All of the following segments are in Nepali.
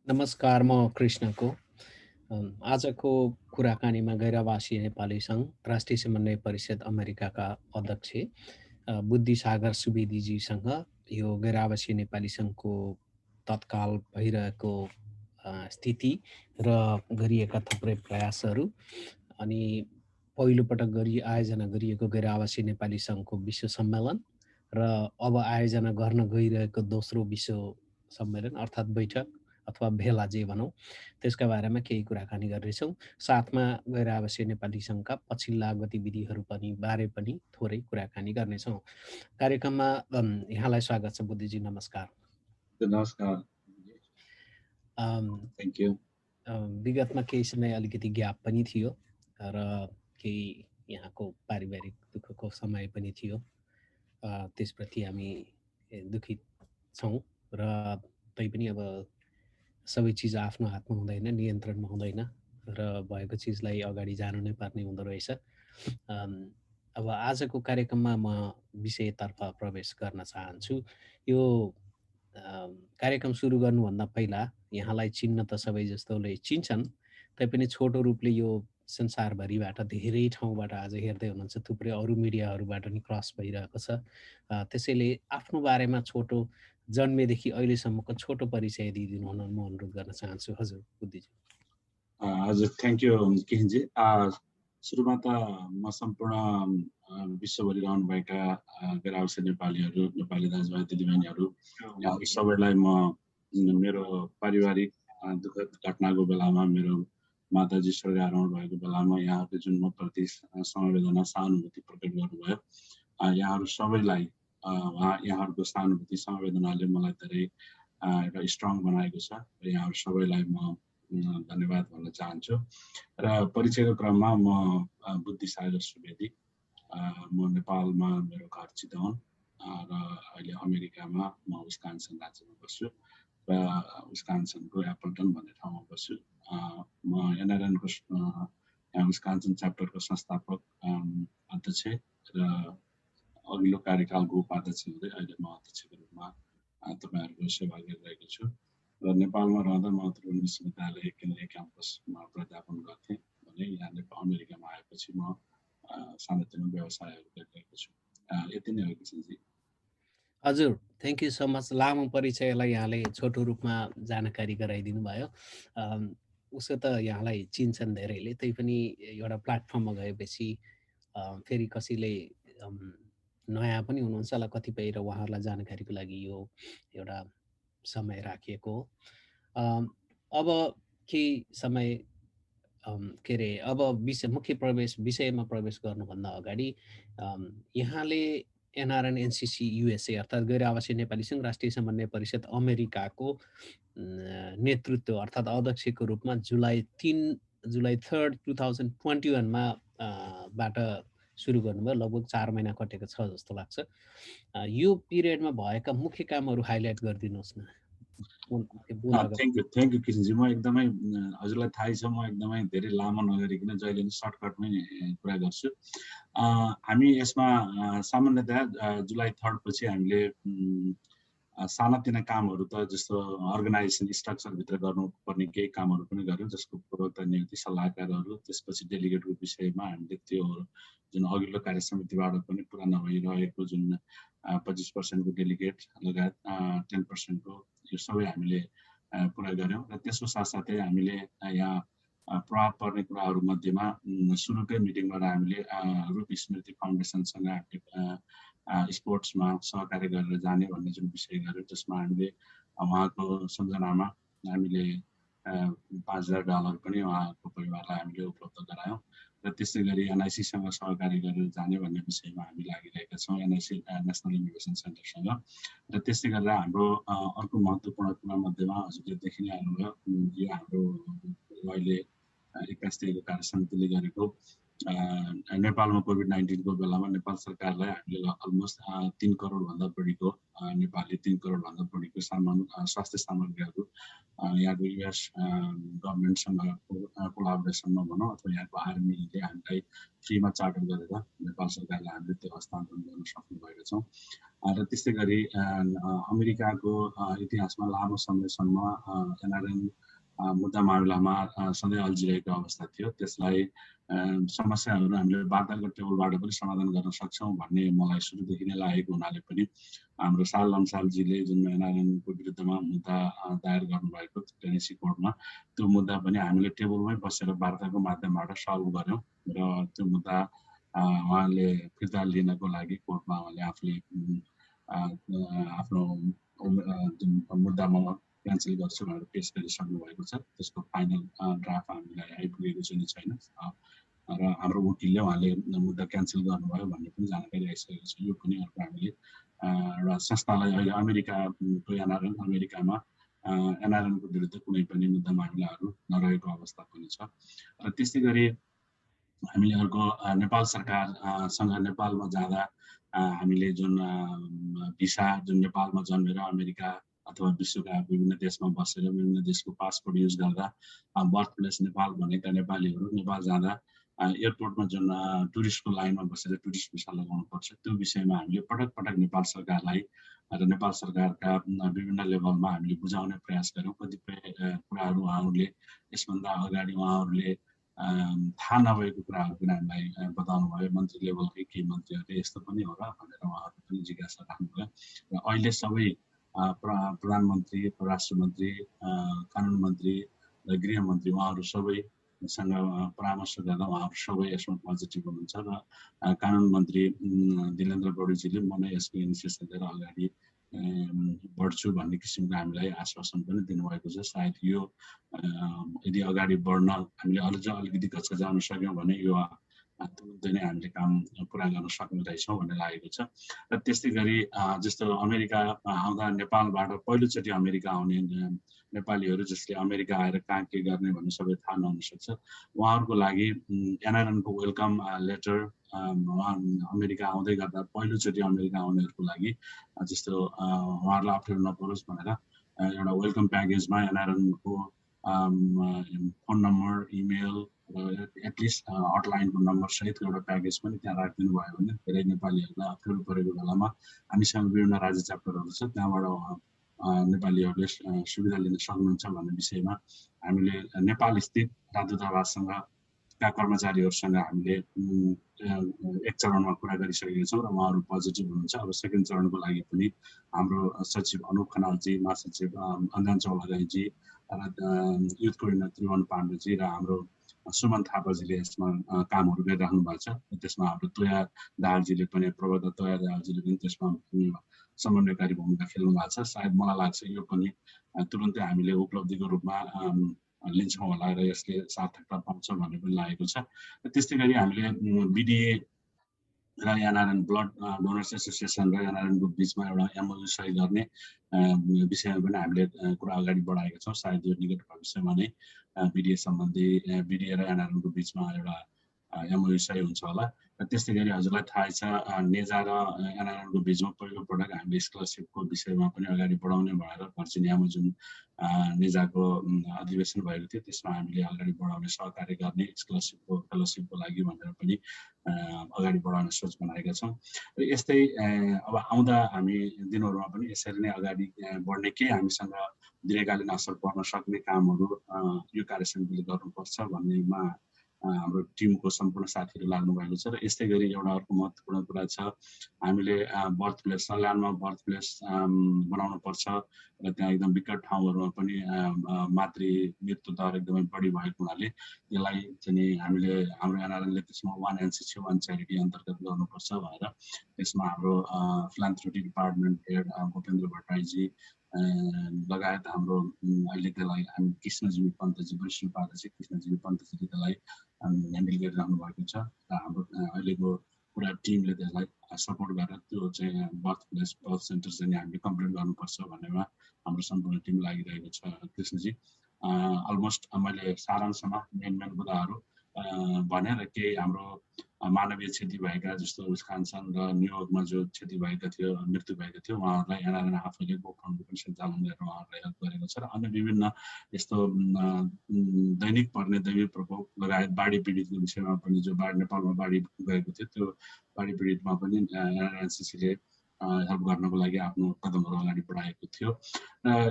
नमस्कार, म कृष्णको। आजको कुराकानीमा गैरवासी नेपाली सङ्घ, राष्ट्रिय समन्वय परिषद अमेरिकाका अध्यक्ष बुद्धि सागर सुवेदीजीसँग यो गैरआवासीय नेपाली सङ्घको तत्काल भइरहेको स्थिति र गरिएका थुप्रै प्रयासहरू अनि पहिलोपटक आयोजना गरिएको गैरआवासीय नेपाली सङ्घको विश्व सम्मेलन र अब आयोजना गर्न गइरहेको दोस्रो विश्व सम्मेलन अर्थात् बैठक अथवा भेला जे भनौँ, त्यसका बारेमा केही कुराकानी गर्नेछौँ। साथमा गैरआवासीय नेपाली सङ्घका पछिल्ला गतिविधिहरू बारे पनि थोरै कुराकानी गर्नेछौँ। कार्यक्रममा यहाँलाई स्वागत छ बुद्धिजी, नमस्कार। नमस्कार। Thank you. विगतमा केही समय अलिकति ग्याप पनि थियो र केही यहाँको पारिवारिक दुःखको समय पनि थियो। त्यसप्रति हामी दुखित छौँ र तैपनि अब सबै चिज आफ्नो हातमा हुँदैन, नियन्त्रणमा हुँदैन र भएको चिजलाई अगाडि जानु नै पर्ने हुँदो रहेछ। अब आजको कार्यक्रममा म विषयतर्फ प्रवेश गर्न चाहन्छु। यो कार्यक्रम सुरु गर्नुभन्दा पहिला यहाँलाई चिन्न त सबै जस्तोले चिन्छन्, तैपनि छोटो रूपले यो संसारभरिबाट धेरै ठाउँबाट आज हेर्दै हुनुहुन्छ, थुप्रै अरू मिडियाहरूबाट नि क्रस भइरहेको छ। त्यसैले आफ्नो बारेमा छोटो जन्मेदेखि अहिलेसम्मको छोटो परिचय दिइदिनु हुन म अनुरोध गर्न चाहन्छु। हजुर बुद्धिजी। हजुर, थ्याङ्क यू किशनजी। सुरुमा त म सम्पूर्ण विश्वभरि रहनुभएका गैरआवासीय नेपालीहरू, नेपाली दाजुभाइ दिदीबहिनीहरू, यहाँहरू सबैलाई म मेरो पारिवारिक दुःखद घटनाको बेलामा, मेरो माताजी स्वर्गीय रहनुभएको बेलामा यहाँहरूले जुन म प्रति समवेदना सहानुभूति प्रकट गर्नुभयो, यहाँहरू सबैलाई यहाँहरूको सहानुभूति संवेदनाले मलाई धेरै एउटा स्ट्रङ बनाएको छ र यहाँहरू सबैलाई म धन्यवाद भन्न चाहन्छु। र परिचयको क्रममा म बुद्धि सागर सुवेदी, म नेपालमा मेरो घर चितवन र अहिले अमेरिकामा म विस्कान्सन राज्यमा बस्छु र विस्कान्सनको एप्पलटन भन्ने ठाउँमा बस्छु। म एनआरएनको विस्कान्सन च्याप्टरको संस्थापक अध्यक्ष र अघिल्लो कार्यकालको उपाध्यक्ष हुँदै अहिले म अध्यक्षको रूपमा तपाईँहरूको सेवा गरिरहेको छु। र नेपालमा रहँदा म त्रिभुवन विश्वविद्यालय केन्द्रीय क्याम्पसमा प्राध्यापन गर्थेँ भने यहाँ अमेरिकामा आएपछि म सानोतिनो व्यवसायहरू गरिरहेको छु। यति नै हो किशनजी। हजुर, थ्याङ्क यू सो मच। लामो परिचयलाई यहाँले छोटो रूपमा जानकारी गराइदिनु भयो। उसो त यहाँलाई चिन्छन् धेरैले, तैपनि एउटा प्लेटफर्ममा गएपछि फेरि कसैले नयाँ पनि हुनुहुन्छ होला कतिपय र उहाँहरूलाई जानकारीको लागि यो एउटा समय राखिएको हो। अब केही समय के अरे अब मुख्य विषयमा प्रवेश गर्नुभन्दा अगाडि यहाँले एनआरएन एनसिसी युएसए अर्थात् गैर आवासीय नेपाली सङ्घ राष्ट्रिय समन्वय परिषद अमेरिकाको नेतृत्व अर्थात् अध्यक्षको रूपमा जुलाई 3, 2021मा बाट सुरु गर्नुभयो। लगभग 4 महिना कटेको छ जस्तो लाग्छ। यो पिरियडमा भएका मुख्य कामहरू हाइलाइट गरिदिनुहोस् न। Thank you Kishanji. म एकदमै हजुरलाई थाहै छ, म एकदमै धेरै लामो नगरिकन जहिले पनि सर्टकटमै कुरा गर्छु। हामी यसमा सामान्यतया जुलाई 3 पछि हामीले सानातिना कामहरू त जस्तो अर्गनाइजेसन स्ट्रक्चरभित्र गर्नुपर्ने केही कामहरू पनि गऱ्यौँ, जसको प्रवक्ता नियुक्ति सल्लाहकारहरू, त्यसपछि डेलिगेटको विषयमा हामीले त्यो जुन अघिल्लो कार्य समितिबाट पनि पुरा नभइरहेको जुन 25% को डेलिगेट लगायत 10% को यो सबै हामीले पुरा गऱ्यौँ। र त्यसको साथसाथै हामीले यहाँ प्रभाव पर्ने कुराहरू मध्येमा सुरुकै मिटिङबाट हामीले रूप स्मृति फाउन्डेसनसँग स्पोर्ट्समा सहकार्य गरेर जाने भन्ने जुन विषय गऱ्यौँ, जसमा हामीले उहाँको सम्झनामा हामीले $5,000 पनि उहाँको परिवारलाई हामीले उपलब्ध गरायौँ। र त्यसै गरी एनआइसीसँग सहकार्य गरेर जाने भन्ने विषयमा हामी लागिरहेका छौँ, एनआइसी नेसनल इनोभेसन सेन्टरसँग। र त्यसै गरेर हाम्रो अर्को महत्त्वपूर्ण कुरा मध्येमा हजुरले देखि नै आउनुभयो, यो हाम्रो अहिले 21 तारिकको कार्य समितिले गरेको नेपालमा कोभिड-19 को बेलामा नेपाल सरकारलाई हामीले अलमोस्ट 3 करोड भन्दा बढीको नेपालले 3 करोड भन्दा बढीको स्वास्थ्य सामग्रीहरू यहाँको युएस गभर्मेन्टसँग कोलाबोरेसनमा भनौँ अथवा यहाँको आर्मीले हामीलाई फ्रीमा चार्टर गरेर नेपाल सरकारले हामीले त्यो हस्तान्तरण गर्न सक्नु भएको छौँ। र त्यस्तै गरी अमेरिकाको इतिहासमा लामो समयसम्म एनआरएन मुद्दा मामिलामा सधैँ अल्झिरहेको अवस्था थियो। त्यसलाई समस्याहरू हामीले वार्ताको टेबलबाट पनि समाधान गर्न सक्छौँ भन्ने मलाई सुरुदेखि नै लागेको हुनाले पनि हाम्रो साल लम्सालजीले जुन एनआरएनको विरुद्धमा मुद्दा दायर गर्नुभएको टेनेसी कोर्टमा त्यो मुद्दा पनि हामीले टेबलमै बसेर वार्ताको माध्यमबाट सल्भ गऱ्यौँ र त्यो मुद्दा उहाँले फिर्ता लिनको लागि कोर्टमा उहाँले आफूले आफ्नो जुन मुद्दामा क्यान्सल गर्छु भनेर पेस गरिसक्नु भएको छ। त्यसको फाइनल ड्राफ्ट हामीलाई आइपुगेको चाहिँ छैन र हाम्रो वकिलले उहाँले मुद्दा क्यान्सल गर्नुभयो भन्ने पनि जानकारी आइसकेको छ। यो पनि अर्को हामीले एउटा संस्थालाई अहिले अमेरिकाको एनआरएन अमेरिकामा एनआरएनको विरुद्ध कुनै पनि मुद्दा मामिलाहरू नरहेको अवस्था पनि छ। र त्यस्तै गरी हामीले अर्को नेपाल सरकारसँग नेपालमा जाँदा हामीले जुन भिसा जुन नेपालमा जन्मेर अमेरिका अथवा विश्वका विभिन्न देशमा बसेर विभिन्न देशको पासपोर्ट युज गर्दा बर्थ प्लेस नेपाल भनेका नेपालीहरू नेपाल जाँदा एयरपोर्टमा जुन टुरिस्टको लाइनमा बसेर टुरिस्ट भिसा लगाउनु पर्छ त्यो विषयमा हामीले पटक पटक नेपाल सरकारलाई र नेपाल सरकारका विभिन्न लेभलमा हामीले बुझाउने प्रयास गऱ्यौँ। कतिपय कुराहरू उहाँहरूले यसभन्दा अगाडि उहाँहरूले थाहा नभएको कुराहरू पनि हामीलाई बताउनु भयो। मन्त्री लेभलकै केही मन्त्रीहरूले यस्तो पनि हो र भनेर उहाँहरूले पनि जिज्ञासा राख्नुभयो र अहिले सबै प्रधानमन्त्री, परराष्ट्र मन्त्री, कानुन मन्त्री र गृहमन्त्री उहाँहरू सबैसँग परामर्श गर्दा उहाँहरू सबै यसमा पोजिटिभ हुनुहुन्छ र कानुन मन्त्री दिलेन्द्र गौडीजीले म नै यसको इनिसिएसन लिएर अगाडि बढ्छु भन्ने किसिमको हामीलाई आश्वासन पनि दिनुभएको छ। सायद यो यदि अगाडि बढ्न हामीले अलिकति घचघचाउन सक्यौँ भने यो तुरुन्तै नै हामीले काम पुरा गर्न सक्ने रहेछौँ भन्ने लागेको छ। र त्यस्तै गरी जस्तो अमेरिका आउँदा नेपालबाट पहिलोचोटि अमेरिका आउने नेपालीहरू जसले अमेरिका आएर कहाँ के गर्ने भन्ने सबै थाहा नहुन सक्छ उहाँहरूको लागि एनआरएनको वेलकम लेटर अमेरिका आउँदै गर्दा पहिलोचोटि अमेरिका आउनेहरूको लागि जस्तो उहाँहरूलाई अप्ठ्यारो नपरोस् भनेर एउटा वेलकम प्याकेजमा एनआरएनको फोन नम्बर, इमेल र एटलिस्ट हटलाइनको नम्बर सहित एउटा प्याकेज पनि त्यहाँ राखिदिनु भयो भने धेरै नेपालीहरूलाई अप्ठ्यारो परेको बेलामा हामीसँग विभिन्न राज्य च्याप्टरहरू छ त्यहाँबाट नेपालीहरूले सुविधा लिन सक्नुहुन्छ भन्ने विषयमा हामीले नेपाल स्थित राजदूतावाससँग का कर्मचारीहरूसँग हामीले एक चरणमा कुरा गरिसकेका छौँ र उहाँहरू पोजिटिभ हुनुहुन्छ। अब सेकेन्ड चरणको लागि पनि हाम्रो सचिव अनुप खनालजी, महासचिव अन्जान चौलागाईजी र युथ कोअर्डिनेटर त्रिभुवन पाण्डेजी र हाम्रो सुमन थापाजीले यसमा कामहरू गरिराख्नु भएको छ। त्यसमा हाम्रो तोया दाहालजीले पनि प्रबन्धक तोया दाहालजीले पनि त्यसमा समन्वयकारी भूमिका खेल्नु भएको छ। सायद मलाई लाग्छ यो पनि तुरुन्तै हामीले उपलब्धिको रूपमा लिन्छौँ होला र यसले सार्थकता पाउँछ भन्ने पनि लागेको छ। त्यस्तै गरी हामीले बिडिए र एनआरएन ब्लड डोनर्स एसोसिएसन र एनआरएनको बिचमा एउटा एमओयू सही गर्ने विषयमा पनि हामीले कुरा अगाडि बढाएका छौँ। सायद यो निकट भविष्यमा नै बिडिए सम्बन्धी बिडिए र एनआरएनको बिचमा एउटा एमओयू सही हुन्छ होला। र त्यस्तै गरी हजुरलाई थाहै छ नेजा र एनआरएनको बिचमा पहिलोपटक हामीले स्कलरसिपको विषयमा पनि अगाडि बढाउने भनेर भर्जिनियामा जुन नेजाको अधिवेशन भएको थियो त्यसमा हामीले अगाडि बढाउने सहकार्य गर्ने स्कलरसिपको फेलोसिपको लागि भनेर पनि अगाडि बढाउने सोच बनाएका छौँ। र यस्तै अब आउँदा हामी दिनहरूमा पनि यसरी नै अगाडि बढ्ने केही हामीसँग दीर्घकालीन असर पर्न सक्ने कामहरू यो कार्यसमितिले गर्नुपर्छ भन्नेमा हाम्रो टिमको सम्पूर्ण साथीहरू लाग्नु भएको छ। र यस्तै गरी एउटा अर्को महत्त्वपूर्ण कुरा छ हामीले बर्थ प्लेस सल्यानमा बर्थ प्लेस बनाउनु पर्छ र त्यहाँ एकदम विकट ठाउँहरूमा पनि मातृ मृत्यु दर एकदमै बढी भएको हुनाले यसलाई चाहिँ हामीले हाम्रो एनआरएनले त्यसमा 1 NCC 1 च्यारिटी अन्तर्गत गर्नुपर्छ भनेर त्यसमा हाम्रो फिलान्थ्रोपी डिपार्टमेन्ट हेड भूपेन्द्र भट्टराईजी लगायत हाम्रो अहिले त्यसलाई हामी कृष्णजीवी पन्तजी वरिष्ठ उपाध्यक्ष कृष्णजीवी पन्तजीले त्यसलाई ह्यान्डल गरिरहनु भएको छ र हाम्रो अहिलेको पुरा टिमले त्यसलाई सपोर्ट गरेर त्यो चाहिँ बर्थ प्लेस बर्थ सेन्टर चाहिँ हामीले कम्प्लिट गर्नुपर्छ भन्नेमा हाम्रो सम्पूर्ण टिम लागिरहेको छ। कृष्णजी अलमोस्ट मैले सारांशमा मेन मुद्दाहरू भने र केही हाम्रो मानवीय क्षति भएका जस्तो विस्कन्सन र न्युयोर्कमा जो क्षति भएका थियो मृत्यु भएको थियो उहाँहरूलाई एनआरएन आफैले गोफन्ड पनि सञ्चालन गरेर उहाँहरूलाई हेल्प गरेको छ र अन्य विभिन्न यस्तो दैनिक पर्ने दैविक प्रकोप लगायत बाढी पीडितको विषयमा पनि जो नेपालमा बाढी गएको थियो त्यो बाढी पीडितमा पनि एनआरएनसीसीले हेल्प गर्नको लागि आफ्नो कदमहरू अगाडि बढाएको थियो।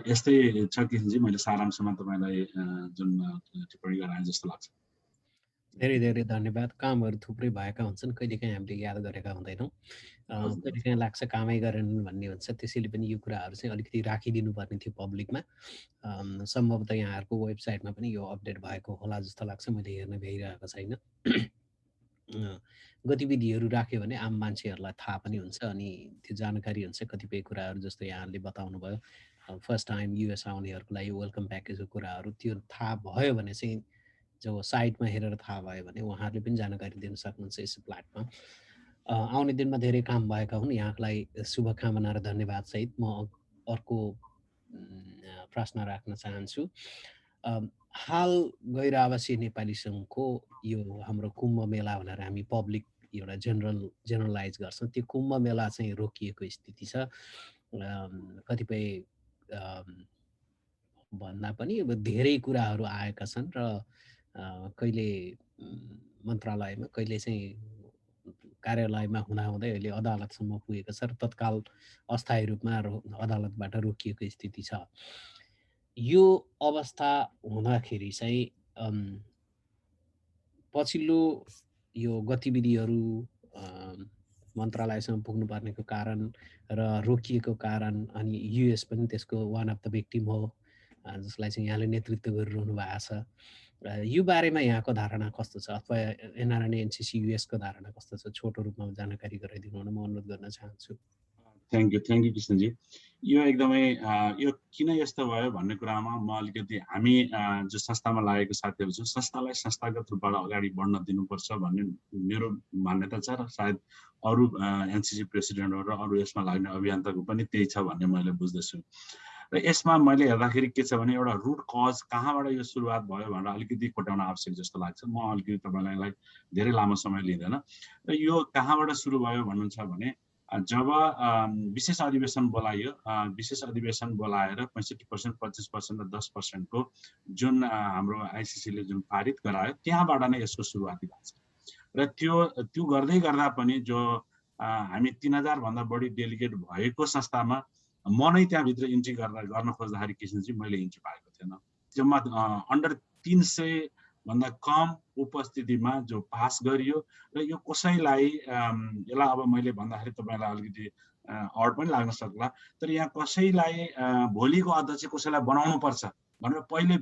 यस्तै छ किसिमजी मैले सारांशमा तपाईँलाई जुन टिप्पणी गराएँ जस्तो लाग्छ। धेरै धेरै धन्यवाद। कामहरू थुप्रै भएका हुन्छन्, कहिलेकाहीँ हामीले याद गरेका हुँदैनौँ, कहिलेकाहीँ लाग्छ कामै गरेनन् भन्ने हुन्छ। त्यसैले पनि यो कुराहरू चाहिँ अलिकति राखिदिनु पर्ने थियो पब्लिकमा। सम्भवतः यहाँहरूको वेबसाइटमा पनि यो अपडेट भएको होला जस्तो लाग्छ, मैले हेर्न भ्याइरहेको छैन। गतिविधिहरू राख्यो भने आम मान्छेहरूलाई थाहा पनि हुन्छ अनि त्यो जानकारी हुन्छ। कतिपय कुराहरू जस्तो यहाँले बताउनु भयो फर्स्ट टाइम युएस आउनेहरूको लागि वेलकम प्याकेजको कुराहरू, त्यो थाहा भयो भने चाहिँ जो साइटमा हेरेर थाहा भयो भने उहाँहरूले पनि जानकारी दिन सक्नुहुन्छ यस प्लेटमा। आउने दिनमा धेरै काम भएका हुन्। यहाँको लागि शुभकामना र धन्यवाद सहित म अर्को प्रश्न राख्न चाहन्छु। हाल गैर आवासीय नेपाली सङ्घको यो हाम्रो कुम्भ मेला भनेर हामी पब्लिक एउटा जेनरलाइज गर्छौँ, त्यो कुम्भ मेला चाहिँ रोकिएको स्थिति छ। कतिपय भन्दा पनि अब धेरै कुराहरू आएका छन् र कहिले मन्त्रालयमा कहिले चाहिँ कार्यालयमा हुँदाहुँदै अहिले अदालतसम्म पुगेको छ र तत्काल अस्थायी रूपमा अदालतबाट रोकिएको स्थिति छ। यो अवस्था हुँदाखेरि चाहिँ पछिल्लो यो गतिविधिहरू मन्त्रालयसम्म पुग्नुपर्नेको कारण र रोकिएको कारण, अनि युएस पनि त्यसको वान अफ द भिक्टिम हो जसलाई चाहिँ यहाँले नेतृत्व गरिरहनु भएको छ। यो बारेमा यहाँको धारणा कस्तो छ, अथवा एनआरएन एनसीसी युएसको धारणा कस्तो छ? छोटो रूपमा जानकारी गराइदिनु हुन म अनुरोध गर्न चाहन्छु। Thank you Krishnaji. यो एकदमै यो किन यस्तो भयो भन्ने कुरामा म अलिकति हामी जो संस्थामा लागेको साथीहरू छौँ, संस्थालाई संस्थागत रूपबाट अगाडि बढ्न दिनुपर्छ भन्ने मेरो मान्यता छ र सायद अरू एनसीसी प्रेसिडेन्टहरू र अरू यसमा लाग्ने अभियन्ताको पनि त्यही छ भन्ने मैले बुझ्दछु। र यसमा मैले हेर्दाखेरि के छ भने एउटा रुट कज कहाँबाट यो सुरुवात भयो भनेर अलिकति कोट्याउन आवश्यक जस्तो लाग्छ। म अलिकति तपाईँलाई धेरै लामो समय लिँदैन। र यो कहाँबाट सुरु भयो भन्नुहुन्छ भने जब विशेष अधिवेशन बोलाइयो, विशेष अधिवेशन बोलाएर 65%, 25% र 10% को जुन हाम्रो आइसिसीले जुन पारित गरायो त्यहाँबाट नै यसको सुरुवाती भएको छ। र त्यो गर्दै गर्दा पनि जो हामी 3000 भन्दा बढी डेलिगेट भएको संस्थामा म नै त्यहाँभित्र इन्ट्री गर्न खोज्दाखेरि किसिमजी मैले इन्ट्री पाएको थिएन। जम्मा अन्डर 300 भन्दा कम उपस्थितिमा जो पास गरियो र यो कसैलाई यसलाई अब मैले भन्दाखेरि तपाईँलाई अलिकति अड पनि लाग्न सक्ला, तर यहाँ कसैलाई भोलिको अध्यक्ष कसैलाई बनाउनु पर्छ भनेर पहिले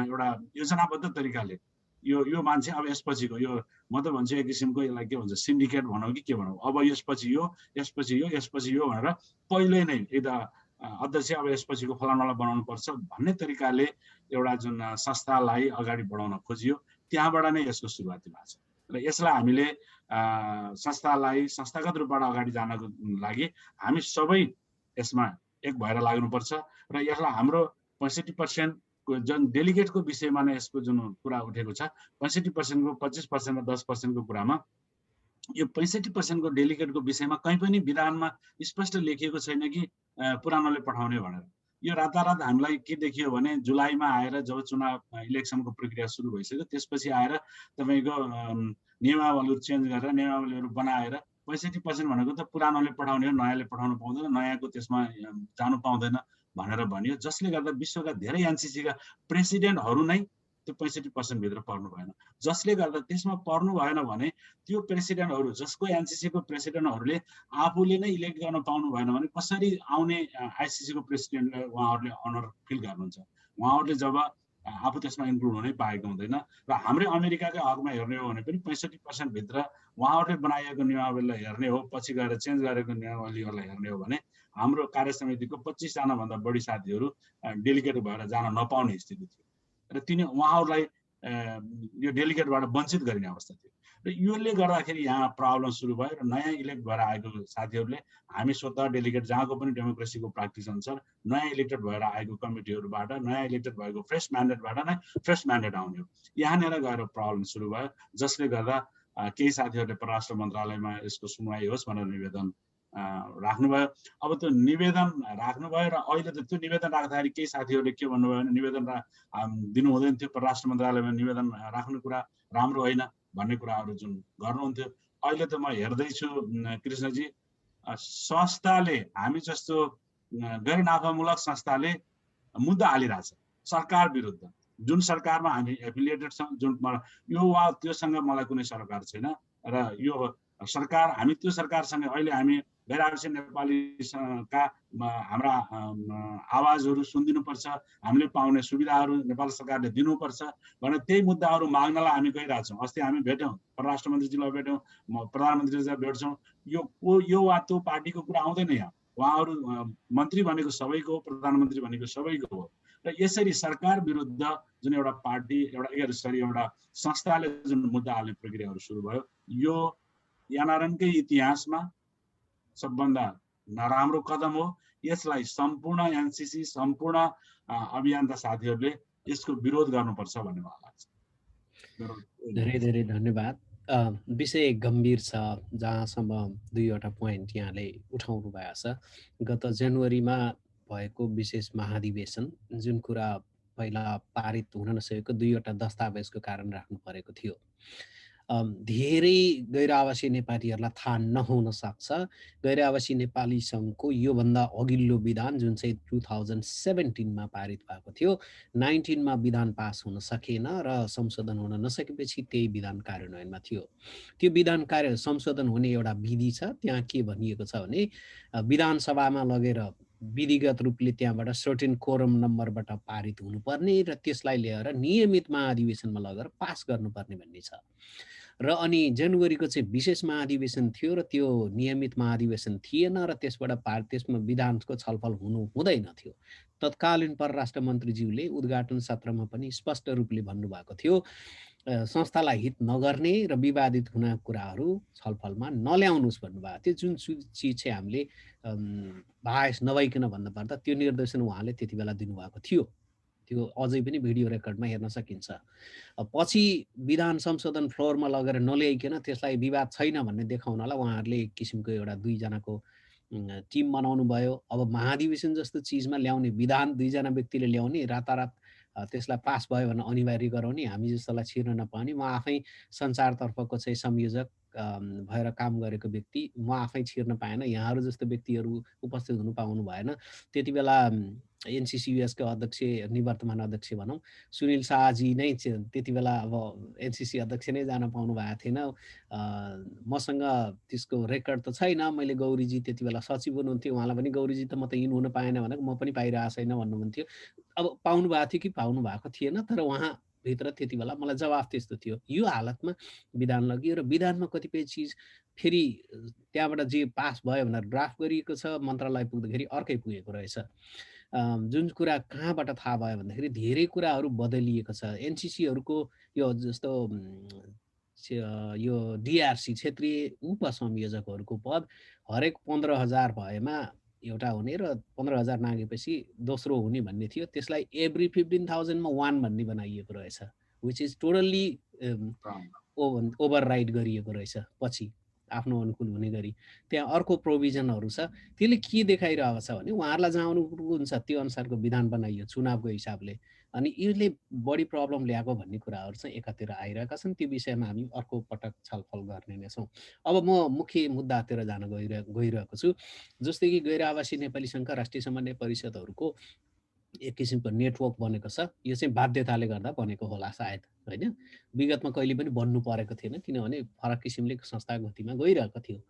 एउटा योजनाबद्ध तरिकाले यो मान्छे अब यसपछिको यो म त भन्छु एक किसिमको यसलाई के भन्छ सिन्डिकेट भनौँ कि के भनौँ, अब यसपछि यो भनेर पहिले नै अध्यक्ष अब यसपछिको फलानालाई बनाउनु पर्छ भन्ने तरिकाले एउटा जुन संस्थालाई अगाडि बढाउन खोजियो त्यहाँबाट नै यसको सुरुवाती भएको छ। र यसलाई हामीले संस्थालाई संस्थागत रूपबाट अगाडि जानको लागि हामी सबै यसमा एक भएर लाग्नुपर्छ र यसलाई हाम्रो 65% जुन डेलिगेटको विषयमा नै यसको जुन कुरा उठेको छ 65% को 25% र 10% को कुरामा यो 65% को डेलिगेटको विषयमा कहीँ पनि विधानमा स्पष्ट लेखिएको छैन कि पुरानोले पठाउने भनेर। यो रातारात हामीलाई के देखियो भने जुलाईमा आएर जब चुनाव इलेक्सनको प्रक्रिया सुरु भइसक्यो त्यसपछि आएर तपाईँको नियमावलीहरू चेन्ज गरेर नियमावलीहरू बनाएर 65% भनेको त पुरानोले पठाउने हो, नयाँले पठाउनु पाउँदैन, नयाँको त्यसमा जानु पाउँदैन भनेर भनियो, जसले गर्दा विश्वका धेरै एनसीसीका प्रेसिडेन्टहरू नै त्यो 65% भित्र पर्नु भएन। जसले गर्दा त्यसमा पर्नु भएन भने त्यो प्रेसिडेन्टहरू जसको एनसीसीको प्रेसिडेन्टहरूले आफूले नै इलेक्ट गर्न पाउनु भएन भने कसरी आउने आइसीसीको प्रेसिडेन्टले उहाँहरूले अनर फिल गर्नुहुन्छ? उहाँहरूले जब आफू त्यसमा इन्क्लुड हुनै पाएको हुँदैन। र हाम्रै अमेरिकाकै हकमा हेर्ने हो भने पनि 65% भित्र उहाँहरूले बनाइएको नियमावलीलाई हेर्ने हो, पछि गएर चेन्ज गरेको नियमावलीहरूलाई हेर्ने हो भने हाम्रो कार्य समितिको 25 जना भन्दा बढी साथीहरू डेलिगेट भएर जान नपाउने स्थिति थियो। र उहाँहरूलाई यो डेलिगेटबाट वञ्चित गरिने अवस्था थियो र यसले गर्दाखेरि यहाँ प्रब्लम सुरु भयो र नयाँ इलेक्ट भएर आएको साथीहरूले हामी स्वतः डेलिगेट जहाँको पनि डेमोक्रेसीको प्र्याक्टिस अनुसार नयाँ इलेक्टेड भएर आएको कमिटीहरूबाट नयाँ इलेक्टेड भएको फ्रेस म्यान्डेटबाट नै फ्रेस म्यान्डेट आउने हो। यहाँनिर गएर प्रब्लम सुरु भयो, जसले गर्दा केही साथीहरूले परराष्ट्र मन्त्रालयमा यसको सुनवाई होस् भनेर निवेदन राख्नुभयो। अब त्यो निवेदन राख्नुभयो र अहिले त त्यो निवेदन राख्दाखेरि केही साथीहरूले के भन्नुभयो भने निवेदन दिनु हुँदैन थियो, परराष्ट्र मन्त्रालयमा निवेदन राख्ने कुरा राम्रो होइन भन्ने कुराहरू जुन गर्नुहुन्थ्यो। अहिले त म हेर्दैछु कृष्णजी, संस्थाले हामी जस्तो गैर नाफामूलक संस्थाले मुद्दा हालिरहेछ सरकार विरुद्ध, जुन सरकारमा हामी एफिलिएटेड छौँ, जुन यो वा त्योसँग मलाई कुनै सरोकार छैन र यो सरकार हामी त्यो सरकारसँग अहिले हामी गैर आवासीय नेपालीका हाम्रा आवाजहरू सुनिदिनुपर्छ, हामीले पाउने सुविधाहरू नेपाल सरकारले दिनुपर्छ भनेर त्यही मुद्दाहरू माग्नलाई हामी गइरहेछौँ। अस्ति हामी भेट्यौँ, परराष्ट्र मन्त्रीजीलाई भेट्यौँ, प्रधानमन्त्रीलाई भेट्छौँ, यो वा त्यो पार्टीको कुरा आउँदैन यहाँ। उहाँहरू मन्त्री भनेको सबैको हो, प्रधानमन्त्री भनेको सबैको हो र यसरी सरकार विरुद्ध जुन एउटा पार्टी एउटा संस्थाले जुन मुद्दा हाल्ने प्रक्रियाहरू सुरु भयो, यो एनआरएनकै इतिहासमा सबभन्दा नराम्रो कदम हो। यसलाई सम्पूर्ण एनसीसी सम्पूर्ण अभियन्ता साथीहरूले यसको विरोध गर्नुपर्छ भन्ने मलाई लाग्छ। धेरै धेरै धन्यवाद। विषय गम्भीर छ, जहाँसम्म दुईवटा पोइन्ट यहाँले उठाउनु भएको छ। गत जनवरीमा भएको विशेष महाधिवेशन जुन कुरा पहिला पारित हुन नसकेको दुईवटा दस्तावेजको कारण राख्नु परेको थियो। धेरै गैर आवासीय नेपालीहरूलाई थाहा नहुन सक्छ, गैर आवासीय नेपाली सङ्घको योभन्दा अघिल्लो विधान जुन चाहिँ 2017मा पारित भएको थियो, 19मा विधान पास हुन सकेन र संशोधन हुन नसकेपछि त्यही विधान कार्यान्वयनमा थियो। त्यो विधान संशोधन हुने एउटा विधि छ। त्यहाँ के भनिएको छ भने विधान सभामा लगेर विधिगत रूपले त्यहाँबाट सर्टेन कोरम नम्बरबाट पारित हुनुपर्ने र त्यसलाई ल्याएर नियमित महाधिवेशनमा लगेर पास गर्नुपर्ने भन्ने छ। र अनि जनवरीको चाहिँ विशेष महाधिवेशन थियो र त्यो नियमित महाधिवेशन थिएन र त्यसमा विधानको छलफल हुँदैन थियो। तत्कालीन परराष्ट्र मन्त्रीज्यूले उद्घाटन सत्रमा पनि स्पष्ट रूपले भन्नुभएको थियो, संस्थालाई हित नगर्ने र विवादित हुने कुराहरू छलफलमा नल्याउनुहोस् भन्नुभएको थियो। जुन चिज चाहिँ हामीले बाहेस नभइकन भन्नुपर्दा त्यो निर्देशन उहाँले त्यति बेला दिनुभएको थियो। त्यो अझै पनि भिडियो रेकर्डमा हेर्न सकिन्छ। पछि विधान संशोधन फ्लोरमा लगेर नल्याइकन त्यसलाई विवाद छैन भन्ने देखाउनलाई उहाँहरूले एक किसिमको एउटा दुईजनाको टिम बनाउनु भयो। अब महाधिवेशन जस्तो चिजमा ल्याउने विधान दुईजना व्यक्तिले ल्याउने, रातारात त्यसलाई पास भयो भने अनिवार्य गराउने, हामी जस्तोलाई छिर्न नपाउने। म आफै सञ्चारतर्फको चाहिँ संयोजक भएर काम गरेको व्यक्ति, म आफै छिर्न पाएन, यहाँहरू जस्तो व्यक्तिहरू उपस्थित हुनु पाउनु भएन। त्यति बेला एनसीसीयुएसको अध्यक्ष, निवर्तमान अध्यक्ष भनौँ, सुनिल शाहजी नै त्यति बेला अब एनसीसी अध्यक्ष नै जान पाउनु भएको थिएन। मसँग त्यसको रेकर्ड त छैन। मैले गौरीजी त्यति बेला सचिव हुनुहुन्थ्यो, उहाँलाई पनि गौरीजी त म त इन हुन पाएन भनेको, म पनि पाइरहेको छैन भन्नुहुन्थ्यो। अब पाउनु भएको थियो कि पाउनु भएको थिएन, तर उहाँभित्र त्यति बेला मलाई जवाफ त्यस्तो थियो। यो हालतमा विधान लगियो र विधानमा कतिपय चिज फेरि त्यहाँबाट जे पास भयो भनेर ड्राफ्ट गरिएको छ, मन्त्रालय पुग्दाखेरि अर्कै पुगेको रहेछ। जुन कुरा कहाँबाट थाहा भयो भन्दाखेरि धेरै कुराहरू बदलिएको छ। एनसीसीहरूको यो जस्तो यो डिआरसी क्षेत्रीय उपसंयोजकहरूको पद हरेक 15,000 भएमा एउटा हुने र 15,000 नागेपछि दोस्रो हुने भन्ने थियो। त्यसलाई एभ्री 15,000मा 1 भन्ने बनाइएको रहेछ, विच इज टोटल्ली ओभरराइड गरिएको रहेछ पछि आफ्नो अनुकूल हुने गरी। त्यहाँ अर्को प्रोभिजनहरू छ। त्यसले के देखाइरहेको छ भने उहाँहरूलाई जहाँ अनुकूल हुन्छ त्यो अनुसारको विधान बनाइयो चुनावको हिसाबले, अनि यसले बढी प्रब्लम ल्याएको भन्ने कुराहरू चाहिँ एकातिर आइरहेका छन्। त्यो विषयमा हामी अर्को पटक छलफल गर्ने नै छौँ। अब म मुख्य मुद्दातिर जान गइरहेको छु। जस्तै कि गैर आवासीय नेपाली सङ्घका राष्ट्रिय समन्वय परिषदहरूको एक किसिमको नेटवर्क बनेको छ। यो चाहिँ बाध्यताले गर्दा बनेको होला सायद, होइन? विगतमा कहिले पनि बन्नु परेको थिएन, किनभने फरक किसिमले संस्था गतिमा गइरहेको थियो।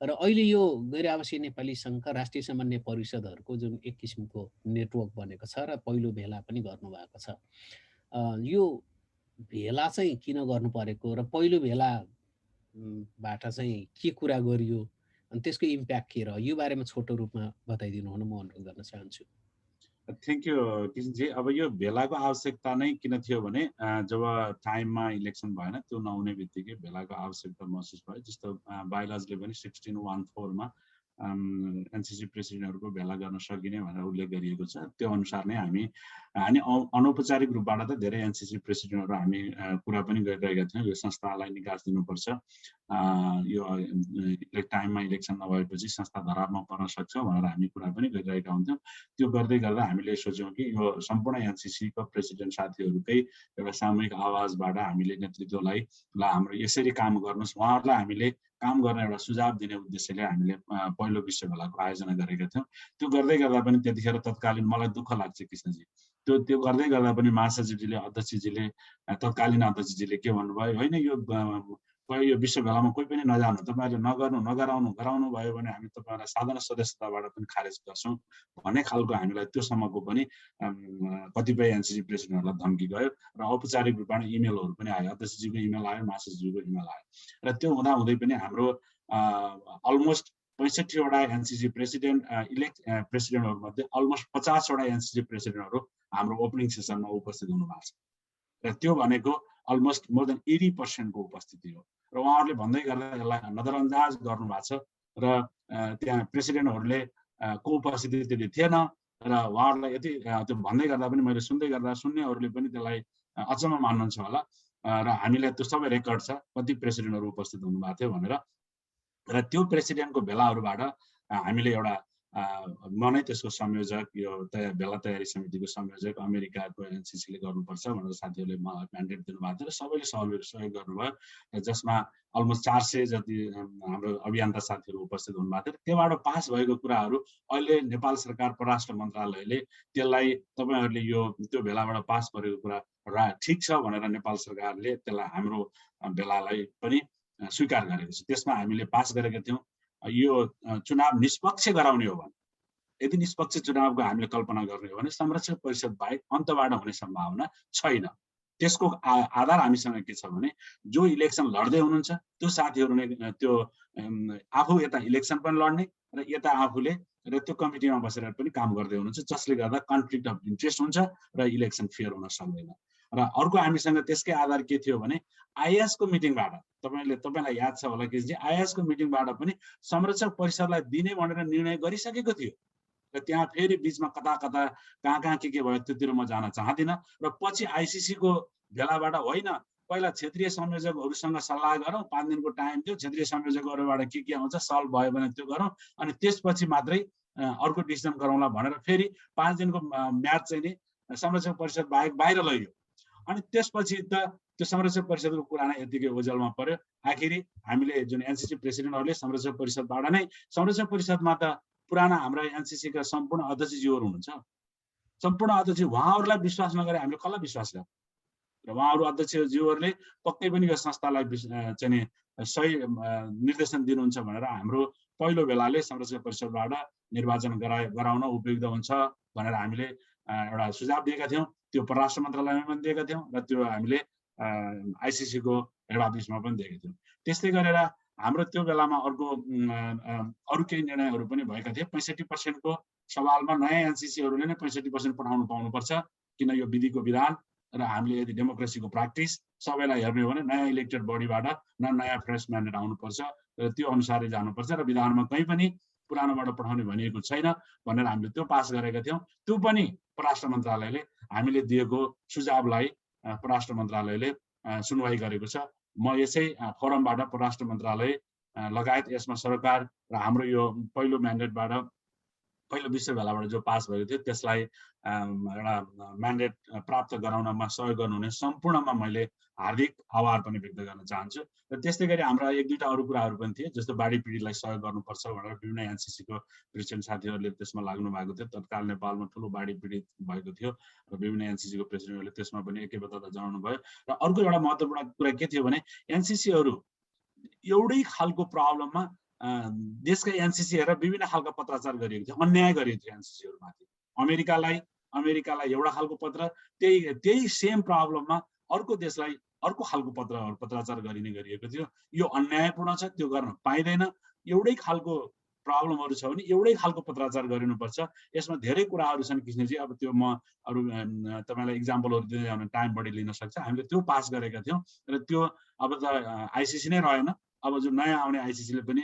र अहिले यो गैर आवासीय नेपाली सङ्घका राष्ट्रिय समन्वय परिषदहरूको जुन एक किसिमको नेटवर्क बनेको छ र पहिलो भेला पनि गर्नुभएको छ, यो भेला चाहिँ किन गर्नु परेको र पहिलो भेलाबाट चाहिँ के कुरा गरियो अनि त्यसको इम्प्याक्ट के रह्यो, यो बारेमा छोटो रूपमा बताइदिनु हुन म अनुरोध गर्न चाहन्छु। Thank you Kishanji. अब यो भेलाको आवश्यकता नै किन थियो भने जब टाइममा इलेक्सन भएन त्यो नहुने बित्तिकै भेलाको आवश्यकता महसुस भयो। जस्तो बायोलजले पनि 1614 मा एनसिसी प्रेसिडेन्टहरूको भेला गर्न सकिने भनेर उल्लेख गरिएको छ। त्यो अनुसार नै हामी अनौपचारिक रूपबाट त धेरै एनसिसी प्रेसिडेन्टहरू हामी कुरा पनि गरिरहेका थियौँ, यो संस्थालाई निकास दिनुपर्छ, यो टाइममा इलेक्सन नभएपछि संस्था धरापमा पर्न सक्छ भनेर हामी कुरा पनि गरिरहेका हुन्थ्यौँ। त्यो गर्दै गर्दा हामीले सोच्यौँ कि यो सम्पूर्ण एनसिसीको प्रेसिडेन्ट साथीहरूकै एउटा सामूहिक आवाजबाट हामीले नेतृत्वलाई ल हाम्रो यसरी काम गर्नुहोस्, उहाँहरूलाई हामीले काम गर्न एउटा सुझाव दिने उद्देश्यले हामीले पहिलो विश्व भेलाको आयोजना गरेका थियौँ। त्यो गर्दै गर्दा पनि त्यतिखेर तत्कालीन मलाई दुःख लाग्छ कृष्णजी, त्यो गर्दै गर्दा पनि महासचिवजीले अध्यक्षजीले तत्कालीन अध्यक्षजीले के भन्नुभयो, होइन यो विश्व भेलामा कोही पनि नजानु, तपाईँहरूले गराउनु भयो भने हामी तपाईँहरूलाई साधारण सदस्यताबाट पनि खारेज गर्छौँ भन्ने खालको हामीलाई त्योसम्मको पनि कतिपय एनसिसी प्रेसिडेन्टहरूलाई धम्की गयो र औपचारिक रूपमा इमेलहरू पनि आयो, अध्यक्षजीको इमेल आयो, महासचिवजीको इमेल आयो। र त्यो हुँदाहुँदै पनि हाम्रो अलमोस्ट 65 वटा एनसिसी प्रेसिडेन्टहरू मध्ये अलमोस्ट 50 वटा एनसिसी प्रेसिडेन्टहरू हाम्रो ओपनिङ सेसनमा उपस्थित हुनु भएको छ। र त्यो भनेको अलमोस्ट मोर देन 80% को उपस्थिति हो। र उहाँहरूले भन्दै गर्दा यसलाई नजरअन्दाज गर्नु भएको छ र त्यहाँ प्रेसिडेन्टहरूले को उपस्थिति त्यति थिएन र उहाँहरूलाई यति त्यो भन्दै गर्दा पनि मैले सुन्दै गर्दा सुन्नेहरूले पनि त्यसलाई अचम्म मान्नुहुन्छ होला। र हामीले त्यो सबै रेकर्ड छ कति प्रेसिडेन्टहरू उपस्थित हुनुभएको थियो भनेर। र त्यो प्रेसिडेन्टको भेलाहरूबाट हामीले एउटा म नै त्यसको संयोजक, यो भेला तयारी समितिको संयोजक अमेरिकाको एनसिसीले गर्नुपर्छ भनेर साथीहरूले मलाई म्यान्डेट दिनुभएको थियो र सबैले सहयोग गर्नुभयो, जसमा अलमोस्ट 400 जति हाम्रो अभियन्ता साथीहरू उपस्थित हुनुभएको थियो। त्योबाट पास भएको कुराहरू अहिले नेपाल सरकार परराष्ट्र मन्त्रालयले त्यसलाई तपाईँहरूले यो त्यो भेलाबाट पास गरेको कुरा ठिक छ भनेर नेपाल सरकारले त्यसलाई हाम्रो भेलालाई पनि स्वीकार गरेको छ। त्यसमा हामीले पास गरेका थियौँ यो चुनाव निष्पक्ष गराउने हो भने, यदि निष्पक्ष चुनावको हामीले कल्पना गर्ने हो भने संरक्षक परिषद बाहेक अन्तबाट हुने सम्भावना छैन। त्यसको आधार हामीसँग के छ भने जो इलेक्सन लड्दै हुनुहुन्छ त्यो साथीहरू नै त्यो आफू यता इलेक्सन पनि लड्ने र यता आफूले र त्यो कमिटीमा बसेर पनि काम गर्दै हुनुहुन्छ, जसले गर्दा कन्फ्लिक्ट अफ इन्ट्रेस्ट हुन्छ र इलेक्सन फेयर हुन सक्दैन। र अर्को हामीसँग त्यसकै आधार के थियो भने आइएसको मिटिङबाट तपाईँलाई याद छ होला कि आइएसको मिटिङबाट पनि संरक्षक परिषदलाई दिने भनेर निर्णय गरिसकेको थियो र त्यहाँ फेरि बिचमा कता कहाँ के भयो त्योतिर म जान चाहदिनँ। र पछि आइसिसीको भेलाबाट होइन पहिला क्षेत्रीय संयोजकहरूसँग सल्लाह गरौँ, 5 दिनको टाइम थियो, क्षेत्रीय संयोजकहरूबाट के आउँछ सल्भ भयो भने त्यो गरौँ अनि त्यसपछि मात्रै अर्को डिसिजन गरौँला भनेर फेरि 5 दिनको म्याच चाहिँ नि संरक्षक परिषद बाहिर लग्यो। अनि त्यसपछि त त्यो संरक्षक परिषदको कुरा नै यतिकै ओझेलमा पर्यो। आखिरी हामीले जुन एनसिसी प्रेसिडेन्टहरूले संरक्षक परिषदबाट नै, संरक्षक परिषदमा त पुराना हाम्रा एनसिसीका सम्पूर्ण अध्यक्षज्यूहरू हुनुहुन्छ, सम्पूर्ण अध्यक्ष उहाँहरूलाई विश्वास नगरे हामीले कसलाई विश्वास गर्छौँ र उहाँहरू अध्यक्षज्यूहरूले पक्कै पनि यो संस्थालाई चाहिँ सही निर्देशन दिनुहुन्छ भनेर हाम्रो पहिलो बेलाले संरक्षक परिषदबाट निर्वाचन गराउन उपयुक्त हुन्छ भनेर हामीले एउटा सुझाव दिएका थियौँ। त्यो परराष्ट्र मन्त्रालयमा पनि दिएका थियौँ र त्यो हामीले आइसिसीको हेड अफिसमा पनि दिएका थियौँ। त्यस्तै गरेर हाम्रो त्यो बेलामा अरू केही निर्णयहरू पनि भएका थिए। 65% को सवालमा नयाँ एनसिसीहरूले नै 65% पठाउनु पाउनुपर्छ, किन यो विधिको विधान र हामीले यदि डेमोक्रेसीको प्र्याक्टिस सबैलाई हेर्ने हो भने नयाँ इलेक्टेड बडीबाट नयाँ फ्रेस म्यान्डेट आउनुपर्छ र त्यो अनुसारै जानुपर्छ र विधानमा कहीँ पनि पुरानोबाट पठाउने भनिएको छैन भनेर हामीले त्यो पास गरेका थियौँ। त्यो पनि परराष्ट्र मन्त्रालयले हामीले दिएको सुझावलाई परराष्ट्र मन्त्रालयले सुनवाई गरेको छ। म यसै फोरमबाट परराष्ट्र मन्त्रालय लगायत यसमा सरकार र हाम्रो यो पहिलो म्यान्डेटबाट पहिलो विश्व भेलाबाट जो पास भएको थियो त्यसलाई एउटा म्यान्डेट प्राप्त गराउनमा सहयोग गर्नुहुने सम्पूर्णमा मैले हार्दिक आभार पनि व्यक्त गर्न चाहन्छु। र त्यस्तै गरी हाम्रा एक दुईटा अरू कुराहरू पनि थिए, जस्तो बाढी पीडितलाई सहयोग गर्नुपर्छ भनेर विभिन्न एनसिसीको प्रेसिडेन्ट साथीहरूले त्यसमा लाग्नु भएको थियो। तत्काल नेपालमा ठुलो बाढी पीडित भएको थियो र विभिन्न एनसिसीको प्रेसिडेन्टहरूले त्यसमा पनि एकैबद्धता जनाउनु भयो। र अर्को एउटा महत्त्वपूर्ण कुरा के थियो भने एनसिसीहरू एउटै खालको प्रब्लममा देशका एनसिसी हेरेर विभिन्न खालका पत्राचार गरिएको थियो, अन्याय गरिएको थियो एनसिसीहरूमाथि। अमेरिकालाई एउटा खालको पत्र, त्यही सेम प्रब्लममा अर्को देशलाई अर्को खालको पत्राचार गरिएको थियो। यो अन्यायपूर्ण छ, त्यो गर्न पाइँदैन। एउटै खालको प्रब्लमहरू छ भने एउटै खालको पत्राचार गरिनुपर्छ। यसमा धेरै कुराहरू छन् कृष्णजी, अब त्यो म अरू तपाईँलाई इक्जाम्पलहरू दिँदै जानु टाइम बढी लिन सक्छ। हामीले त्यो पास गरेका थियौँ र त्यो अब त आइसिसी नै रहेन, अब जो नयाँ आउने आइसिसीले पनि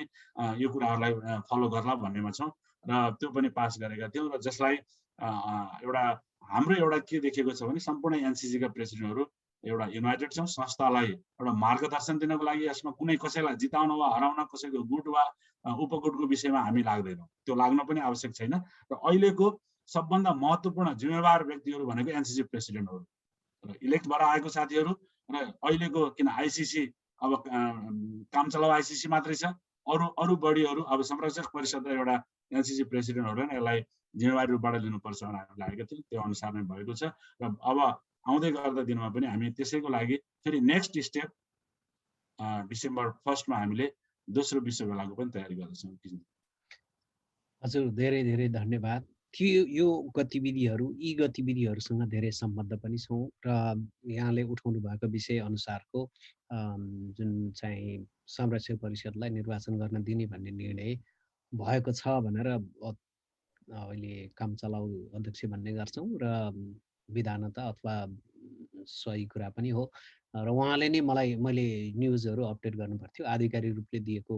यो कुराहरूलाई फलो गर्ला भन्नेमा छौँ र त्यो पनि पास गरेका थियौँ र जसलाई हाम्रो एउटा के देखेको छ भने सम्पूर्ण एनसिसीका प्रेसिडेन्टहरू एउटा युनाइटेड छौँ, संस्थालाई एउटा मार्गदर्शन दिनको लागि यसमा कुनै कसैलाई जिताउन वा हराउन, कसैको गुट वा उपगुटको विषयमा हामी लाग्दैनौँ, त्यो लाग्न पनि आवश्यक छैन। र अहिलेको सबभन्दा महत्त्वपूर्ण जिम्मेवार व्यक्तिहरू भनेको एनसिसी प्रेसिडेन्टहरू र इलेक्ट भएर आएको साथीहरू र अहिलेको किन आइसिसी अब काम चलाउ आइसिसी मात्रै छ, अरू बडीहरू अब संरक्षक परिषद र एउटा एनसिसी प्रेसिडेन्टहरूले नै यसलाई जिम्मेवारी रूपबाट लिनुपर्छ भनेर हामी लागेको थियौँ। त्यो अनुसार नै भएको छ र अब आउँदै गर्दा दिनमा पनि हामी त्यसैको लागि फेरि नेक्स्ट स्टेप डिसेम्बर 1 मा हामीले दोस्रो विश्व मेलाको पनि तयारी गर्दैछौँ। हजुर धेरै धेरै धन्यवाद। यो गतिविधिहरू यी गतिविधिहरूसँग धेरै सम्बद्ध पनि छौँ र यहाँले उठाउनु भएको विषय अनुसारको जुन चाहिँ संरक्षक परिषदलाई निर्वाचन गर्न दिने भन्ने निर्णय भएको छ भनेर अहिले काम चलाउ अध्यक्ष भन्ने गर्छौँ र विधानता अथवा सही कुरा पनि हो र उहाँले नै मैले न्युजहरू अपडेट गर्नु पर्थ्यो। आधिकारिक रूपले दिएको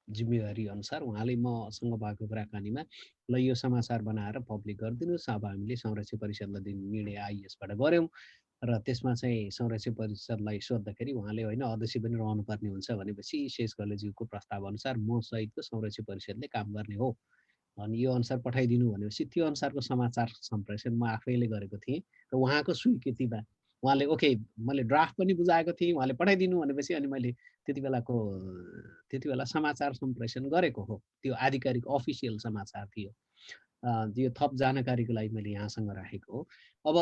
जिम्मेवारी अनुसार उहाँले मसँग भएको कुराकानीमा ल यो समाचार बनाएर पब्लिक गरिदिनुहोस्, अब हामीले संरक्षक परिषदलाई दिने निर्णय आइएसबाट गऱ्यौँ र त्यसमा चाहिँ संरक्षक परिषदलाई सोद्धाखेरि उहाँले होइन अध्यक्ष पनि रहनुपर्ने हुन्छ भनेपछि शेष गलेज्यूको प्रस्ताव अनुसार म सहितको संरक्षक परिषदले काम गर्ने हो अनि यो अनुसार पठाइदिनु भनेपछि त्यो अनुसारको समाचार सम्प्रेषण म आफैले गरेको थिएँ र उहाँको स्वीकृतिमा उहाँले ओके मैले ड्राफ्ट पनि बुझाएको थिएँ, उहाँले पठाइदिनु भनेपछि अनि मैले त्यति बेला समाचार सम्प्रेषण गरेको हो। त्यो आधिकारिक अफिसियल समाचार थियो। यो थप जानकारीको लागि मैले यहाँसँग राखेको हो। अब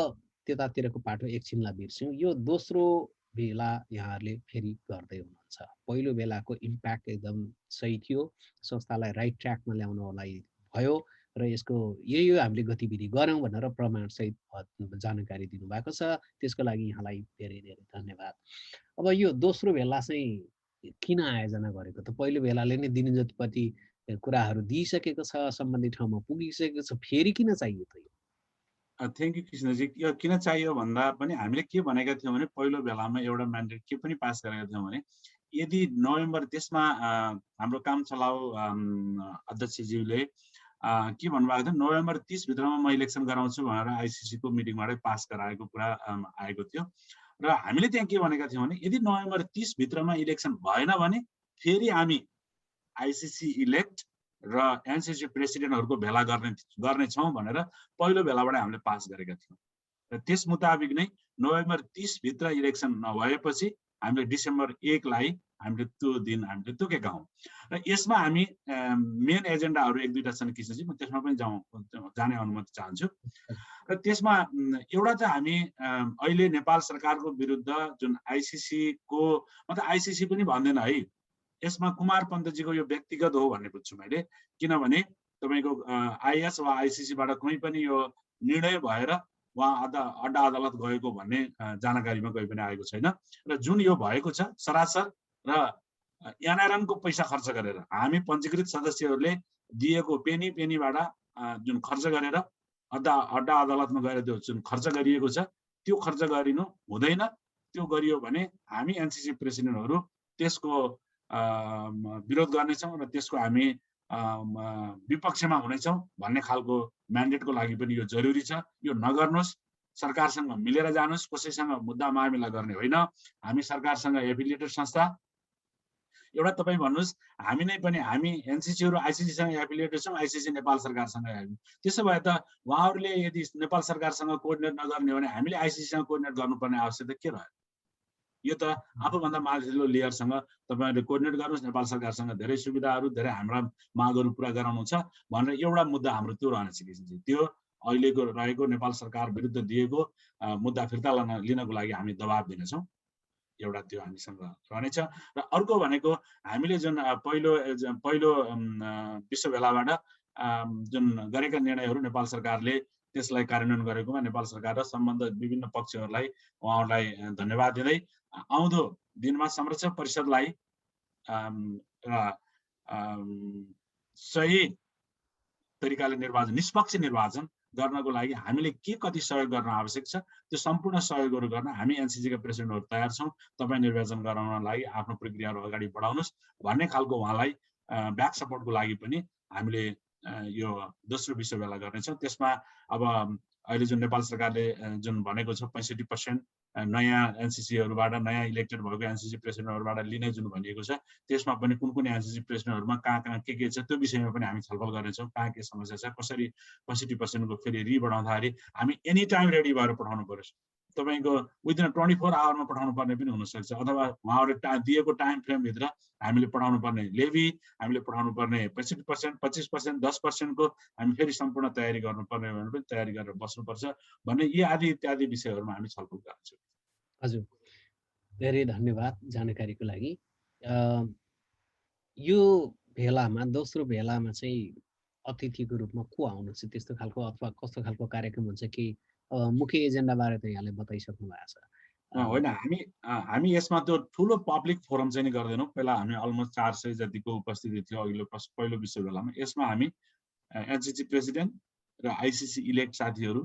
त्यतातिरको पाटो एकछिनलाई बिर्स्यौँ। यो दोस्रो बेला यहाँहरूले फेरि गर्दै हुनुहुन्छ। पहिलो बेलाको इम्प्याक्ट एकदम सही थियो, संस्थालाई राइट ट्र्याकमा ल्याउनलाई भयो र यसको यो हामीले गतिविधि गऱ्यौँ भनेर प्रमाणसहित जानकारी दिनुभएको छ। त्यसको लागि यहाँलाई धेरै धेरै धन्यवाद। अब यो दोस्रो बेला चाहिँ किन आयोजना गरेको त? पहिलो बेलाले नै दिने जतिपट्टि कुराहरू दिइसकेको छ, सम्बन्धित ठाउँमा पुगिसकेको छ, फेरि किन चाहियो त यो? Thank you Krishnaji. यो किन चाहियो भन्दा पनि हामीले के भनेका थियौँ भने पहिलो बेलामा एउटा म्यान्डेट के पनि पास गरेका थियौँ भने यदि नोभेम्बर त्यसमा हाम्रो काम चलाउ अध्यक्षज्यूले के भन्नुभएको थियो, नोभेम्बर 30 भित्रमा म इलेक्सन गराउँछु भनेर आइसिसीको मिटिङबाटै पास गराएको कुरा आएको थियो र हामीले त्यहाँ के भनेका थियौँ भने यदि नोभेम्बर 30 भित्रमा इलेक्सन भएन भने फेरि हामी आइसिसी इलेक्ट र एनसिसी प्रेसिडेन्टहरूको भेला गर्नेछौँ भनेर पहिलो बेलाबाट हामीले पास गरेका थियौँ र त्यस मुताबिक नै नोभेम्बर 30 भित्र इलेक्सन नभएपछि हामीले डिसेम्बर 1 लाई हामीले त्यो दिन हामीले तोकेका हौँ र यसमा हामी मेन एजेन्डाहरू एक दुईटा छन् कृष्णजी, म त्यसमा पनि जाने अनुमति चाहन्छु। र त्यसमा एउटा त हामी अहिले नेपाल सरकारको विरुद्ध जुन आइसिसीको मतलब आइसिसी पनि भन्दैन है, यसमा कुमार पन्तजीको यो व्यक्तिगत हो भन्ने बुझ्छु मैले, किनभने तपाईँको आइएस वा आइसिसीबाट कुनै पनि यो निर्णय भएर उहाँ अड्डा अदालत गएको भन्ने जानकारीमा कहीँ पनि आएको छैन र जुन यो भएको छ सरासर र एनआरएमको पैसा खर्च गरेर हामी पञ्जीकृत सदस्यहरूले दिएको पेनीबाट जुन खर्च गरेर अड्डा अदालतमा गएर त्यो जुन खर्च गरिएको छ त्यो खर्च गरिनु हुँदैन। त्यो गरियो भने हामी एनसिसी प्रेसिडेन्टहरू त्यसको विरोध गर्नेछौँ र त्यसको हामी विपक्षमा हुनेछौँ भन्ने खालको म्यान्डेटको लागि पनि यो जरुरी छ। यो नगर्नुहोस्, सरकारसँग मिलेर जानुहोस्, कसैसँग मुद्दा मामिला गर्ने होइन। हामी सरकारसँग एफिलिएटेड संस्था, एउटा तपाईँ भन्नुहोस् हामी नै पनि हामी एनसिसीहरू आइसिसीसँग एफिलिएटेड छौँ, आइसिसी नेपाल सरकारसँग। त्यसो भए त उहाँहरूले यदि नेपाल सरकारसँग कोअर्डिनेट नगर्ने हो भने हामीले आइसिसीसँग कोअर्डिनेट गर्नुपर्ने आवश्यकता के रह्यो? यो त आफूभन्दा माथिल्लो लेयरसँग तपाईँहरूले कोअर्डिनेट गर्नुहोस्, नेपाल सरकारसँग धेरै सुविधाहरू धेरै हाम्रा मागहरू पुरा गराउनु छ भनेर एउटा मुद्दा हाम्रो त्यो रहन सकिन्छ। त्यो अहिलेको रहेको नेपाल सरकार विरुद्ध दिएको मुद्दा फिर्ता लिनको लागि हामी दबाब दिनेछौँ, एउटा त्यो हामीसँग रहनेछ। र अर्को भनेको हामीले जुन पहिलो विश्व भेलाबाट जुन गरेका निर्णयहरू नेपाल सरकारले त्यसलाई कार्यान्वयन गरेकोमा नेपाल सरकार र सम्बन्धित विभिन्न पक्षहरूलाई उहाँहरूलाई धन्यवाद दिँदै आउँदो दिनमा संरक्षक परिषदलाई सही तरिकाले निर्वाचन, निष्पक्ष निर्वाचन गर्नको लागि हामीले के कति सहयोग गर्न आवश्यक छ त्यो सम्पूर्ण सहयोगहरू गर्न हामी एनसीसीका प्रेसिडेन्टहरू तयार छौँ। तपाईँ निर्वाचन गराउन लागि आफ्नो प्रक्रियाहरू अगाडि बढाउनुहोस् भन्ने खालको उहाँलाई ब्याक सपोर्टको लागि पनि हामीले यो दोस्रो विश्ववेला गर्नेछौँ। त्यसमा अब अहिले जुन नेपाल सरकारले जुन भनेको छ 65% नयाँ एनसीसीहरूबाट, नयाँ इलेक्टेड भएको एनसीसी प्रेसिडेन्टहरूबाट लिने जुन भनिएको छ, त्यसमा पनि कुन कुन एनसीसी प्रेसिडेन्टहरूमा कहाँ कहाँ के छ त्यो विषयमा पनि हामी छलफल गर्नेछौँ। कहाँ के समस्या छ, कसरी 65% को फेरि बढाउँदाखेरि हामी एनी टाइम रेडी भएर पठाउनु पर्यो। तपाईँको विदिन 24 आवरमा पठाउनु पर्ने पनि हुनसक्छ, अथवा उहाँहरूले दिएको टाइम फ्रेमभित्र हामीले पठाउनु पर्ने लेभी, हामीले पठाउनु पर्ने 65%, 25%, 10% को हामी फेरि सम्पूर्ण तयारी गर्नुपर्ने भने पनि तयारी गरेर बस्नुपर्छ भन्ने यी आदि इत्यादि विषयहरूमा हामी छलफल गर्छौँ। हजुर, धेरै धन्यवाद जानकारीको लागि। यो भेलामा, दोस्रो भेलामा चाहिँ अतिथिको रूपमा को आउनुहुन्छ त्यस्तो खालको, अथवा कस्तो खालको कार्यक्रम हुन्छ कि मुख्य एजेन्डा बारे त यहाँले बताइसक्नु भएको छ। होइन, हामी यसमा त्यो ठुलो पब्लिक फोरम चाहिँ नि गर्दैनौँ। पहिला हामी अलमोस्ट 400 जतिको उपस्थिति थियो अघिल्लो पहिलो विश्ववेलामा। यसमा हामी एनसीसी प्रेसिडेन्ट र आइसीसी इलेक्ट साथीहरू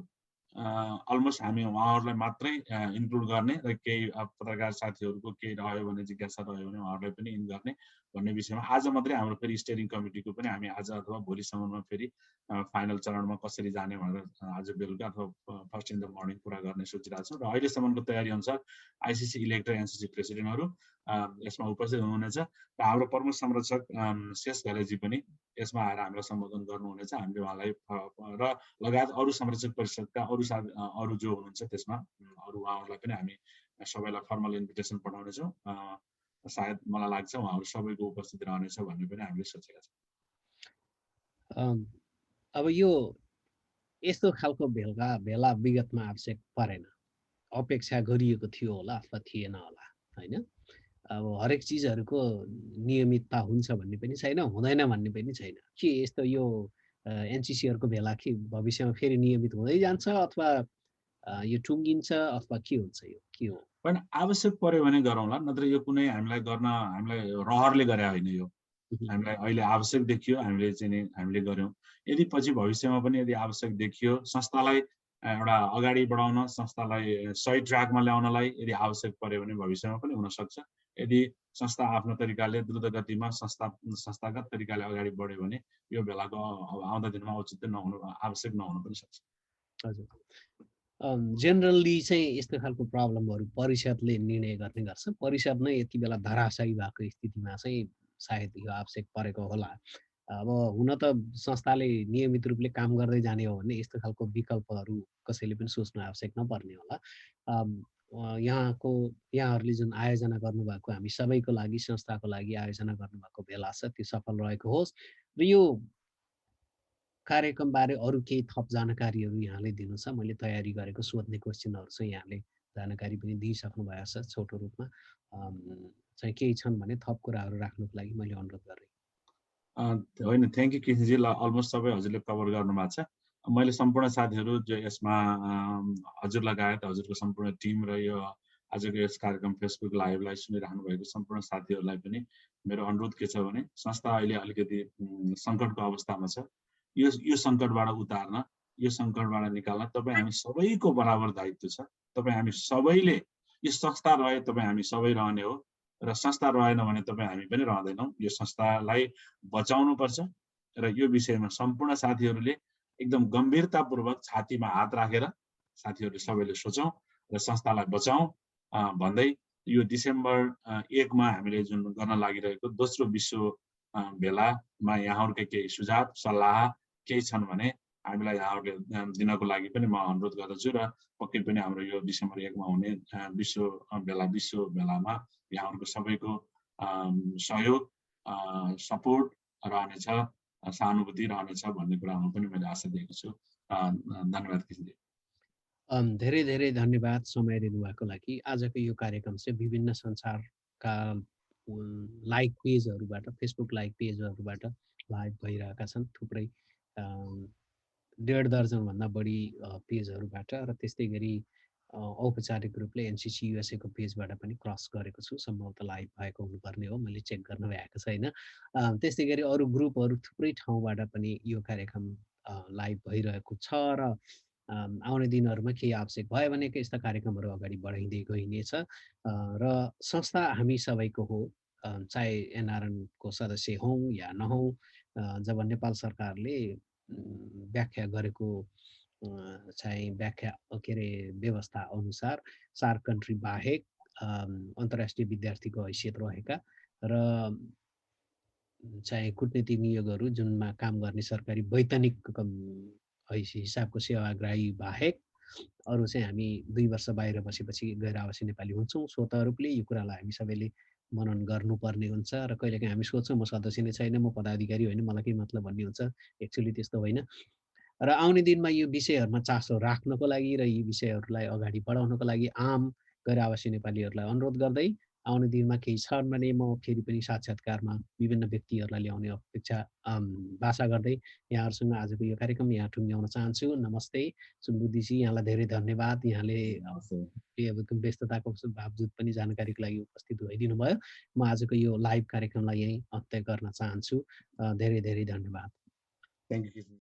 अलमोस्ट हामी उहाँहरूलाई मात्रै इन्क्लुड गर्ने र केही पत्रकार साथीहरूको केही रह्यो भने, जिज्ञासा रह्यो भने उहाँहरूलाई पनि इन गर्ने भन्ने विषयमा आज मात्रै हाम्रो फेरि स्टेयरिङ कमिटीको पनि हामी आज अथवा भोलिसम्ममा फेरि फाइनल चरणमा कसरी जाने भनेर आज बेलुका अथवा फर्स्ट इन द मर्निङ कुरा गर्ने सोचिरहेको छौँ। र अहिलेसम्मको तयारी अनुसार आइसीसी इलेक्ट र एनसीसी प्रेसिडेन्टहरू यसमा उपस्थित हुनुहुनेछ र हाम्रो प्रमुख संरक्षक शेष घलेजी पनि यसमा आएर हामीलाई सम्बोधन गर्नुहुनेछ। हामीले उहाँलाई र लगायत अरू संरक्षक परिषदका अरू जो हुनुहुन्छ त्यसमा अरू उहाँहरूलाई पनि हामी सबैलाई फर्मल इन्भिटेसन पठाउनेछौँ। सायद मलाई लाग्छ उहाँहरू सबैको उपस्थित रहनेछ भन्ने पनि हामीले सोचेका छौँ। अब यो यस्तो खालको भेला विगतमा आवश्यक परेन, अपेक्षा गरिएको थियो होला अथवा थिएन होला, होइन? अब हरेक चिजहरूको नियमितता हुन्छ भन्ने पनि छैन, हुँदैन भन्ने पनि छैन। के यस्तो यो एनसीसीहरूको भेला के भविष्यमा फेरि नियमित हुँदै जान्छ अथवा यो टुङ्गिन्छ अथवा के हुन्छ, यो के हो? होइन, आवश्यक पर्यो भने गरौँला, नत्र यो कुनै हामीलाई रहरले गरे होइन। यो हामीलाई अहिले आवश्यक देखियो, हामीले गऱ्यौँ। यदि पछि भविष्यमा पनि यदि आवश्यक देखियो, संस्थालाई एउटा अगाडि बढाउन, संस्थालाई सही ट्र्याकमा ल्याउनलाई यदि आवश्यक पर्यो भने भविष्यमा पनि हुनसक्छ। यदि संस्था आफ्नो तरिकाले द्रुत गतिमा संस्थागत तरिकाले अगाडि बढ्यो भने यो बेलाको आउँदा दिनमा औचित्य नहुनु, आवश्यक नहुन पनि सक्छ। हजुर, जेनरली चाहिँ यस्तो खालको प्रब्लमहरू परिषदले निर्णय गर्ने गर्छ। परिषद नै यति बेला धराशायी भएको स्थितिमा चाहिँ सायद यो आवश्यक परेको होला। अब हुन त संस्थाले नियमित रूपले काम गर्दै जाने हो भने यस्तो खालको विकल्पहरू कसैले पनि सोच्नु आवश्यक नपर्ने होला। यहाँहरूले जुन आयोजना गर्नुभएको, हामी सबैको लागि, संस्थाको लागि आयोजना गर्नुभएको भेला छ, त्यो सफल रहेको होस्। र यो कार्यक्रमबारे अरू केही थप जानकारीहरू यहाँले दिनु छ? मैले तयारी गरेको सोध्ने क्वेसनहरू चाहिँ यहाँले जानकारी पनि दिइसक्नु भएको छ छोटो रूपमा। चाहिँ केही छन् भने थप कुराहरू राख्नुको लागि मैले अनुरोध गरेँ। होइन, थ्याङ्क यू कृष्णजी। अलमोस्ट सबै हजुरले कभर गर्नुभएको छ। मैले सम्पूर्ण साथीहरू जो यसमा हजुर लगायत हजुरको सम्पूर्ण टिम र यो आजको यस कार्यक्रम फेसबुक लाइभलाई सुनिराख्नु भएको सम्पूर्ण साथीहरूलाई पनि मेरो अनुरोध के छ भने, संस्था अहिले अलिकति सङ्कटको अवस्थामा छ। यो सङ्कटबाट उतार्न, यो सङ्कटबाट निकाल्न तपाईँ हामी सबैको बराबर दायित्व छ। तपाईँ हामी सबैले, यो संस्था रहे तपाईँ हामी सबै रहने हो, र संस्था रहेन भने तपाईँ हामी पनि रहँदैनौँ। यो संस्थालाई बचाउनुपर्छ र यो विषयमा सम्पूर्ण साथीहरूले एकदम गम्भीरतापूर्वक छातीमा हात राखेर साथीहरूले सबैले सोचौँ र संस्थालाई बचाउँ भन्दै यो डिसेम्बर 1 मा हामीले जुन गर्न लागिरहेको दोस्रो विश्व भेलामा यहाँहरूकै केही सुझाव सल्लाह केही छन् भने हामीलाई यहाँहरूले दिनको लागि पनि म अनुरोध गर्दछु। र पक्कै पनि हाम्रो यो डिसेम्बर 1 मा हुने विश्व भेलामा यहाँहरूको सबैको सहयोग, सपोर्ट रहनेछ, सहानुभूति रहनेछ भन्ने कुरामा पनि मैले आशा दिएको छु। धन्यवाद कृष्णजी। धेरै धेरै धन्यवाद समय दिनुभएको लागि। आजको यो कार्यक्रम चाहिँ विभिन्न संसारका लाइभ पेजहरूबाट, फेसबुक लाइभ पेजहरूबाट लाइभ भइरहेका छन्। थुप्रै 1.5 दर्जनभन्दा बढी पेजहरूबाट, र त्यस्तै गरी औपचारिक रूपले एनसीसी युएसए को पेजबाट पनि क्रस गरेको छु। सम्भवतः लाइभ भएको हुनुपर्ने हो, मैले चेक गर्न भ्याएको छैन। त्यस्तै गरी अरू ग्रुपहरू थुप्रै ठाउँबाट पनि यो कार्यक्रम लाइभ भइरहेको छ र आउने दिनहरूमा केही आवश्यक भयो भने यस्ता कार्यक्रमहरू अगाडि बढाइँदै गइनेछ। र संस्था हामी सबैको हो, चाहे एनआरएनको सदस्य हौँ या नहौँ। जब नेपाल सरकारले व्याख्या गरेको चाहिँ व्याख्या के अरे व्यवस्था अनुसार सार्क कन्ट्री बाहेक अन्तर्राष्ट्रिय विद्यार्थीको हैसियत रहेका र चाहिँ कूटनीतिक नियोगहरू जुनमा काम गर्ने सरकारी वैतनिक हिसाबको सेवाग्राही बाहेक अरू चाहिँ हामी 2 वर्ष बाहिर बसेपछि गैर आवासी नेपाली हुन्छौँ। स्वतः रूपले यो कुरालाई हामी सबैले मनन गर्नुपर्ने हुन्छ र कहिलेकाहीँ हामी सोच्छौँ म सदस्य नै छैन, म पदाधिकारी होइन, मलाई के मतलब भन्ने हुन्छ। एक्चुअली त्यस्तो होइन। र आउने दिनमा यो विषयहरूमा चासो राख्नको लागि र यी विषयहरूलाई अगाडि बढाउनको लागि आम गैर आवासी नेपालीहरूलाई अनुरोध गर्दै आउने दिनमा केही छन् भने म फेरि पनि साक्षात्कारमा विभिन्न व्यक्तिहरूलाई ल्याउने अपेक्षा बासा गर्दै यहाँहरूसँग आजको यो कार्यक्रम यहाँ टुङ्ग्याउन चाहन्छु। नमस्ते सुम्बुद्दीजी, यहाँलाई धेरै धन्यवाद। यहाँले व्यस्तताको बावजुद पनि जानकारीको लागि उपस्थित भइदिनु भयो। म आजको यो लाइभ कार्यक्रमलाई यहीँ अन्त्य गर्न चाहन्छु। धेरै धेरै धन्यवाद। Thank you.